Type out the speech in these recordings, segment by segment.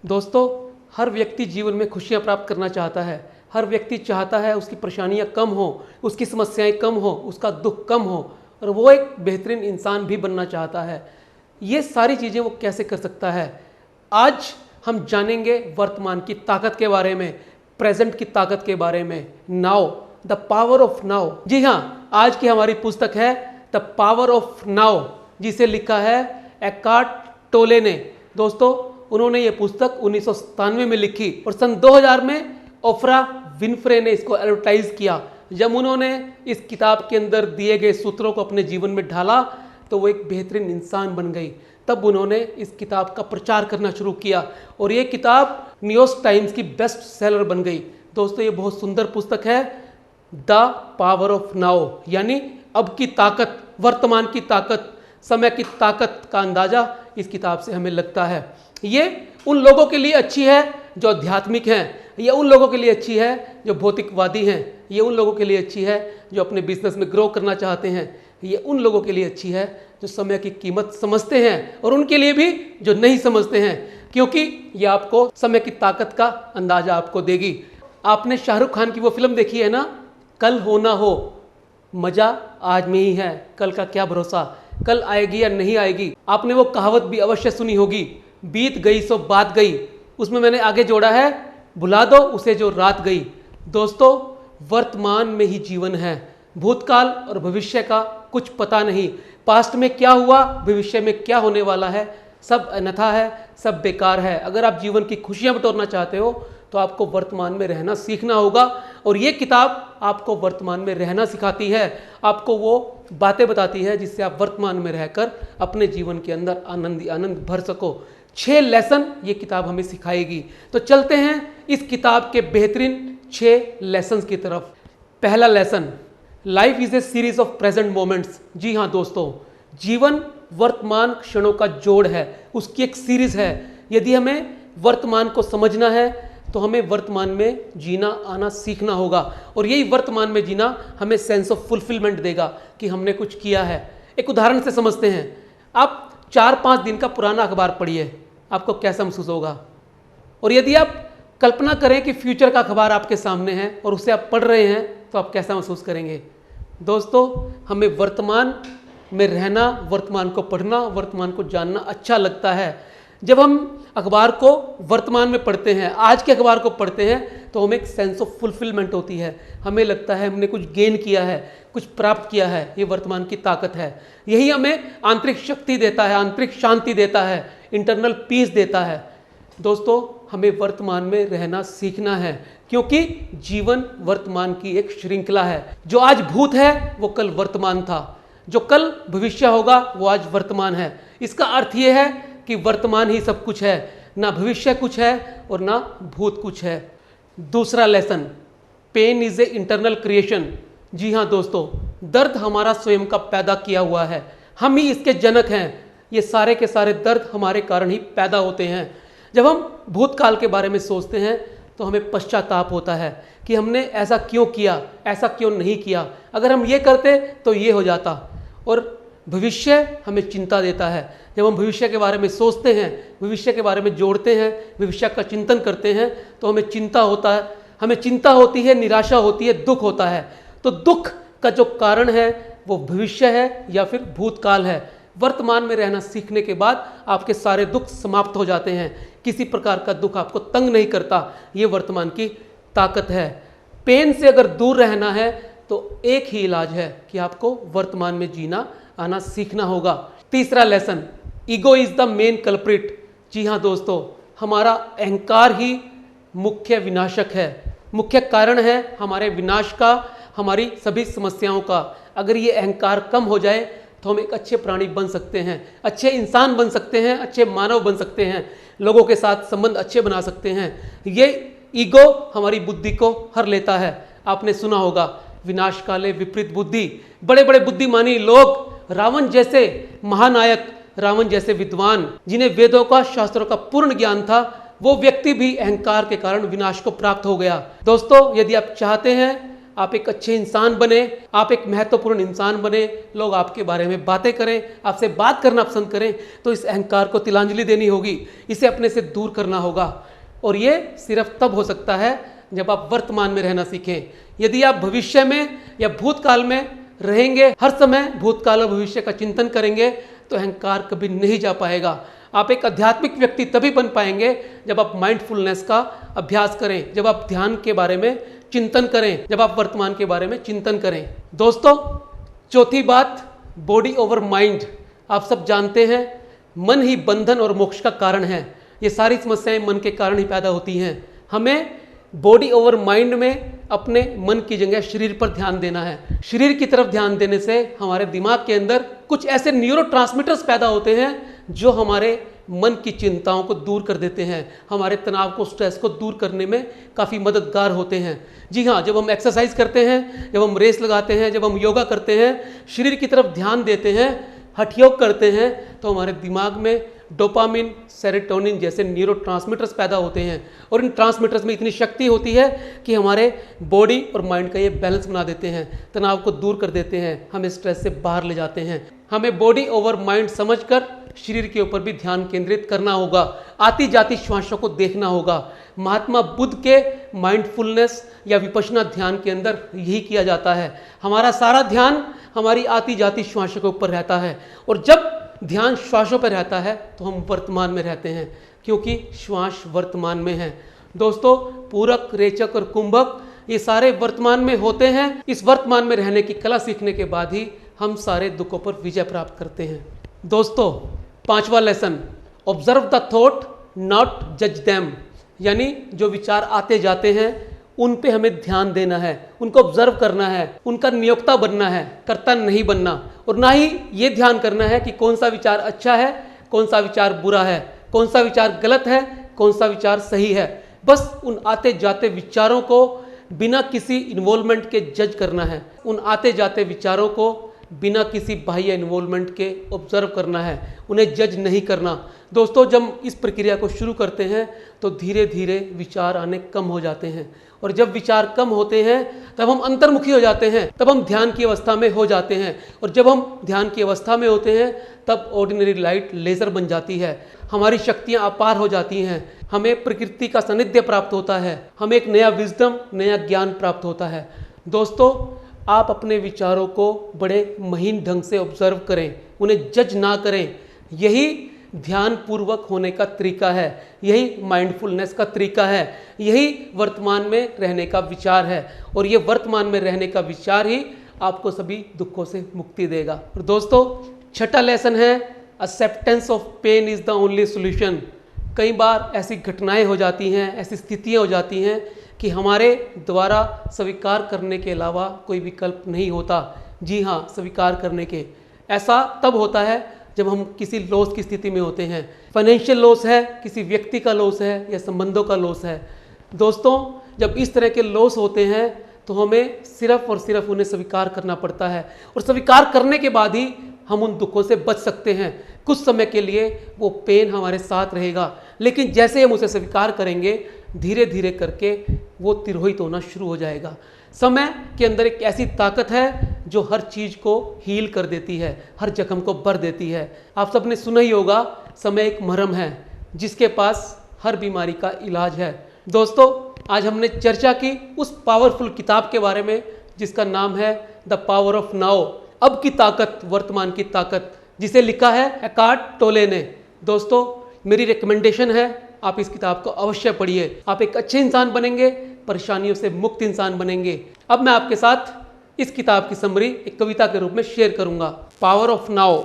दोस्तों, हर व्यक्ति जीवन में खुशियां प्राप्त करना चाहता है। हर व्यक्ति चाहता है उसकी परेशानियां कम हो, उसकी समस्याएं कम हो, उसका दुख कम हो और वो एक बेहतरीन इंसान भी बनना चाहता है। ये सारी चीज़ें वो कैसे कर सकता है? आज हम जानेंगे वर्तमान की ताकत के बारे में, प्रेजेंट की ताकत के बारे में। Now, the power of now. जी हाँ, आज की हमारी पुस्तक है द पावर ऑफ नाउ, जिसे लिखा है एकार्ट टोले ने। दोस्तों, उन्होंने ये पुस्तक 1997 में लिखी और सन 2000 में ओफ्रा विनफ्रे ने इसको एडवर्टाइज किया। जब उन्होंने इस किताब के अंदर दिए गए सूत्रों को अपने जीवन में ढाला तो वो एक बेहतरीन इंसान बन गई। तब उन्होंने इस किताब का प्रचार करना शुरू किया और ये किताब न्यूयॉर्क टाइम्स की बेस्ट सेलर बन गई। दोस्तों, ये बहुत सुंदर पुस्तक है द पावर ऑफ नाउ, यानी अब की ताकत, वर्तमान की ताकत, समय की ताकत का अंदाजा इस किताब से हमें लगता है। ये उन लोगों के लिए अच्छी है जो आध्यात्मिक हैं, ये उन लोगों के लिए अच्छी है जो भौतिकवादी हैं, ये उन लोगों के लिए अच्छी है जो अपने बिजनेस में ग्रो करना चाहते हैं, ये उन लोगों के लिए अच्छी है जो समय की कीमत समझते हैं और उनके लिए भी जो नहीं समझते हैं, क्योंकि ये आपको समय की ताकत का अंदाजा आपको देगी। आपने शाहरुख खान की वो फिल्म देखी है ना, कल हो ना हो, मजा आज में ही है, कल का क्या भरोसा, कल आएगी या नहीं आएगी। आपने वो कहावत भी अवश्य सुनी होगी, बीत गई सो बात गई। उसमें मैंने आगे जोड़ा है, भुला दो उसे जो रात गई। दोस्तों, वर्तमान में ही जीवन है, भूतकाल और भविष्य का कुछ पता नहीं। पास्ट में क्या हुआ, भविष्य में क्या होने वाला है, सब अन्यथा है, सब बेकार है। अगर आप जीवन की खुशियां बटोरना चाहते हो तो आपको वर्तमान में रहना सीखना होगा और ये किताब आपको वर्तमान में रहना सिखाती है, आपको वो बातें बताती है जिससे आप वर्तमान में रहकर अपने जीवन के अंदर आनंद भर सको। 6 लेसन ये किताब हमें सिखाएगी। तो चलते हैं इस किताब के बेहतरीन 6 लेसन्स की तरफ। पहला lesson, life is a series of present moments. जी हाँ दोस्तों, जीवन वर्तमान क्षणों का जोड़ है, उसकी एक सीरीज है। यदि हमें वर्तमान को समझना है तो हमें वर्तमान में जीना आना सीखना होगा और यही वर्तमान में जीना हमें सेंस ऑफ फुलफिलमेंट देगा कि हमने कुछ किया है। एक उदाहरण से समझते हैं। आप 4-5 दिन का पुराना अखबार पढ़िए, आपको कैसा महसूस होगा? और यदि आप कल्पना करें कि फ्यूचर का अखबार आपके सामने है और उसे आप पढ़ रहे हैं तो आप कैसा महसूस करेंगे? दोस्तों, हमें वर्तमान में रहना, वर्तमान को पढ़ना, वर्तमान को जानना अच्छा लगता है। जब हम अखबार को वर्तमान में पढ़ते हैं, आज के अखबार को पढ़ते हैं, तो हमें एक सेंस ऑफ फुलफिलमेंट होती है। हमें लगता है हमने कुछ गेन किया है, कुछ प्राप्त किया है। ये वर्तमान की ताकत है। यही हमें आंतरिक शक्ति देता है, आंतरिक शांति देता है, इंटरनल पीस देता है। दोस्तों, हमें वर्तमान में रहना सीखना है क्योंकि जीवन वर्तमान की एक श्रृंखला है। जो आज भूत है वो कल वर्तमान था, जो कल भविष्य होगा वो आज वर्तमान है। इसका अर्थ ये है कि वर्तमान ही सब कुछ है, ना भविष्य कुछ है और ना भूत कुछ है। दूसरा lesson, pain is a internal creation. जी हाँ दोस्तों, दर्द हमारा स्वयं का पैदा किया हुआ है, हम ही इसके जनक हैं। ये सारे के सारे दर्द हमारे कारण ही पैदा होते हैं। जब हम भूतकाल के बारे में सोचते हैं तो हमें पश्चाताप होता है कि हमने ऐसा क्यों किया, ऐसा क्यों नहीं किया, अगर हम ये करते तो ये हो जाता। और भविष्य हमें चिंता देता है। जब हम भविष्य के बारे में सोचते हैं, भविष्य के बारे में जोड़ते हैं, भविष्य का चिंतन करते हैं तो हमें चिंता होता है, हमें चिंता होती है, निराशा होती है, दुख होता है। तो दुख का जो कारण है वो भविष्य है या फिर भूतकाल है। वर्तमान में रहना सीखने के बाद आपके सारे दुख समाप्त हो जाते हैं, किसी प्रकार का दुख आपको तंग नहीं करता। ये वर्तमान की ताकत है। पेन से अगर दूर रहना है तो एक ही इलाज है कि आपको वर्तमान में जीना आना सीखना होगा। तीसरा lesson, ego is the main culprit. जी हाँ दोस्तों, हमारा अहंकार ही मुख्य विनाशक है, मुख्य कारण है हमारे विनाश का, हमारी सभी समस्याओं का। अगर ये अहंकार कम हो जाए तो हम एक अच्छे प्राणी बन सकते हैं, अच्छे इंसान बन सकते हैं, अच्छे मानव बन सकते हैं, लोगों के साथ संबंध अच्छे बना सकते हैं। ये ईगो हमारी बुद्धि को हर लेता है। आपने सुना होगा, विनाश काले विपरीत बुद्धि। बड़े बड़े बुद्धिमानी लोग, रावण जैसे महानायक, रावण जैसे विद्वान, जिन्हें वेदों का, शास्त्रों का पूर्ण ज्ञान था, वो व्यक्ति भी अहंकार के कारण विनाश को प्राप्त हो गया। दोस्तों, यदि आप चाहते हैं आप एक अच्छे इंसान बने, आप एक महत्वपूर्ण इंसान बने, लोग आपके बारे में बातें करें, आपसे बात करना पसंद करें, तो इस अहंकार को तिलांजलि देनी होगी, इसे अपने से दूर करना होगा। और ये सिर्फ तब हो सकता है जब आप वर्तमान में रहना सीखें। यदि आप भविष्य में या भूतकाल में रहेंगे, हर समय भूतकाल और भविष्य का चिंतन करेंगे, तो अहंकार कभी नहीं जा पाएगा। आप एक आध्यात्मिक व्यक्ति तभी बन पाएंगे जब आप माइंडफुलनेस का अभ्यास करें, जब आप ध्यान के बारे में चिंतन करें, जब आप वर्तमान के बारे में चिंतन करें। दोस्तों, चौथी बात, बॉडी ओवर माइंड। आप सब जानते हैं मन ही बंधन और मोक्ष का कारण है। ये सारी समस्याएं मन के कारण ही पैदा होती हैं। हमें बॉडी ओवर माइंड में अपने मन की जगह शरीर पर ध्यान देना है। शरीर की तरफ ध्यान देने से हमारे दिमाग के अंदर कुछ ऐसे न्यूरोट्रांसमीटर्स पैदा होते हैं जो हमारे मन की चिंताओं को दूर कर देते हैं, हमारे तनाव को, स्ट्रेस को दूर करने में काफ़ी मददगार होते हैं। जी हाँ, जब हम एक्सरसाइज करते हैं, जब हम रेस लगाते हैं, जब हम योगा करते हैं, शरीर की तरफ ध्यान देते हैं, हठ योग करते हैं, तो हमारे दिमाग में डोपामिन, सेरोटोनिन जैसे न्यूरोट्रांसमीटर्स पैदा होते हैं। और इन ट्रांसमीटर्स में इतनी शक्ति होती है कि हमारे बॉडी और माइंड का ये बैलेंस बना देते हैं, तनाव को दूर कर देते हैं, हमें स्ट्रेस से बाहर ले जाते हैं। हमें बॉडी ओवर माइंड समझकर शरीर के ऊपर भी ध्यान केंद्रित करना होगा, आती जाती श्वासों को देखना होगा। महात्मा बुद्ध के माइंडफुलनेस या विपश्यना ध्यान के अंदर यही किया जाता है। हमारा सारा ध्यान हमारी आती जाती श्वासों के ऊपर रहता है, और जब ध्यान श्वासों पर रहता है तो हम वर्तमान में रहते हैं, क्योंकि श्वास वर्तमान में है। दोस्तों, पूरक, रेचक और कुंभक ये सारे वर्तमान में होते हैं। इस वर्तमान में रहने की कला सीखने के बाद ही हम सारे दुखों पर विजय प्राप्त करते हैं। दोस्तों, पांचवा lesson, observe the thought not जज देम। यानी जो विचार आते जाते हैं उन पे हमें ध्यान देना है, उनको ऑब्जर्व करना है, उनका नियोक्ता बनना है, कर्ता नहीं बनना। और ना ही ये ध्यान करना है कि कौन सा विचार अच्छा है, कौन सा विचार बुरा है, कौन सा विचार गलत है, कौन सा विचार सही है। बस उन आते जाते विचारों को बिना किसी इन्वॉल्वमेंट के जज करना है, उन आते जाते विचारों को बिना किसी बाह्य इन्वॉल्वमेंट के ऑब्जर्व करना है, उन्हें जज नहीं करना। दोस्तों, जब इस प्रक्रिया को शुरू करते हैं तो धीरे धीरे विचार आने कम हो जाते हैं, और जब विचार कम होते हैं तब हम अंतर्मुखी हो जाते हैं, तब हम ध्यान की अवस्था में हो जाते हैं। और जब हम ध्यान की अवस्था में होते हैं तब ऑर्डिनरी लाइट लेजर बन जाती है, हमारी शक्तियाँ अपार हो जाती हैं, हमें प्रकृति का सानिध्य प्राप्त होता है, हमें एक नया विजडम, नया ज्ञान प्राप्त होता है। दोस्तों, आप अपने विचारों को बड़े महीन ढंग से ऑब्जर्व करें, उन्हें जज ना करें। यही ध्यान पूर्वक होने का तरीका है, यही माइंडफुलनेस का तरीका है, यही वर्तमान में रहने का विचार है। और ये वर्तमान में रहने का विचार ही आपको सभी दुखों से मुक्ति देगा। और दोस्तों, छठा लेसन है, acceptance of pain is the only solution. कई बार ऐसी घटनाएं हो जाती हैं, ऐसी स्थितियां हो जाती हैं कि हमारे द्वारा स्वीकार करने के अलावा कोई विकल्प नहीं होता। जी हाँ, स्वीकार करने के। ऐसा तब होता है जब हम किसी लॉस की स्थिति में होते हैं, फाइनेंशियल लॉस है, किसी व्यक्ति का लॉस है, या संबंधों का लॉस है। दोस्तों, जब इस तरह के लॉस होते हैं तो हमें सिर्फ और सिर्फ उन्हें स्वीकार करना पड़ता है, और स्वीकार करने के बाद ही हम उन दुखों से बच सकते हैं। कुछ समय के लिए वो पेन हमारे साथ रहेगा, लेकिन जैसे हम उसे स्वीकार करेंगे, धीरे धीरे करके वो तिरोहित होना शुरू हो जाएगा। समय के अंदर एक ऐसी ताकत है जो हर चीज़ को हील कर देती है, हर जख्म को भर देती है। आप सबने सुना ही होगा, समय एक मरहम है जिसके पास हर बीमारी का इलाज है। दोस्तों, आज हमने चर्चा की उस पावरफुल किताब के बारे में जिसका नाम है द पावर ऑफ नाउ, अब की ताकत, वर्तमान की ताकत, जिसे लिखा है एकार्ट टोले ने। दोस्तों, मेरी रिकमेंडेशन है आप इस किताब को अवश्य पढ़िए। आप एक अच्छे इंसान बनेंगे, परेशानियों से मुक्त इंसान बनेंगे। अब मैं आपके साथ इस किताब की समरी एक कविता के रूप में शेयर करूंगा। Power of now.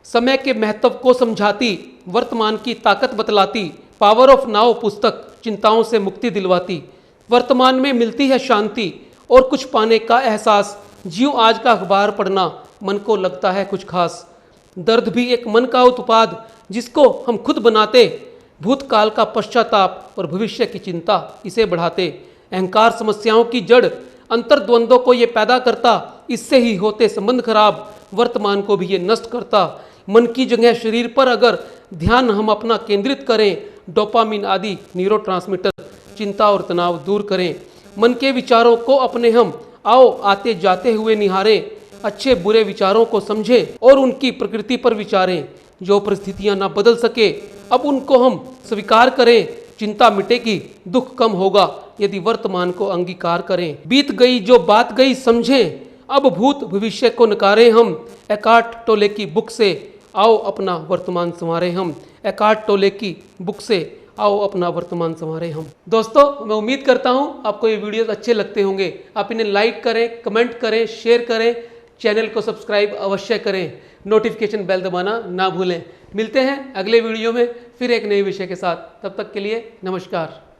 समय के महत्व को समझाती, वर्तमान की ताकत बतलाती, पावर ऑफ नाउ पुस्तक चिंताओं से मुक्ति दिलवाती। वर्तमान में मिलती है शांति और कुछ पाने का एहसास। ज्यों आज का अखबार पढ़ना मन को लगता है कुछ खास। दर्द भी एक मन का उत्पाद जिसको हम खुद बनाते। भूतकाल का पश्चाताप और भविष्य की चिंता इसे बढ़ाते। अहंकार समस्याओं की जड़, अंतर्द्वंदों को ये पैदा करता। इससे ही होते संबंध खराब, वर्तमान को भी ये नष्ट करता। मन की जगह शरीर पर अगर ध्यान हम अपना केंद्रित करें, डोपामिन आदि न्यूरोट्रांसमीटर चिंता और तनाव दूर करें। मन के विचारों को अपने हम आओ आते जाते हुए निहारें, अच्छे बुरे विचारों को समझें और उनकी प्रकृति पर विचारें। जो परिस्थितियां ना बदल सके अब उनको हम स्वीकार करें। चिंता मिटेगी, दुख कम होगा यदि वर्तमान को अंगीकार करें। बीत गई जो बात गई समझें, अब भूत भविष्य को नकारें हम। एकार्ट टोले की बुक से आओ अपना वर्तमान संवारें हम। एकार्ट टोले की बुक से आओ अपना वर्तमान संवारें हम। दोस्तों, मैं उम्मीद करता हूं आपको ये वीडियोस अच्छे लगते होंगे। आप इन्हें लाइक करें, कमेंट करें, शेयर करें, चैनल को सब्सक्राइब अवश्य करें, नोटिफिकेशन बेल दबाना ना भूलें। मिलते हैं अगले वीडियो में फिर एक नए विषय के साथ। तब तक के लिए नमस्कार।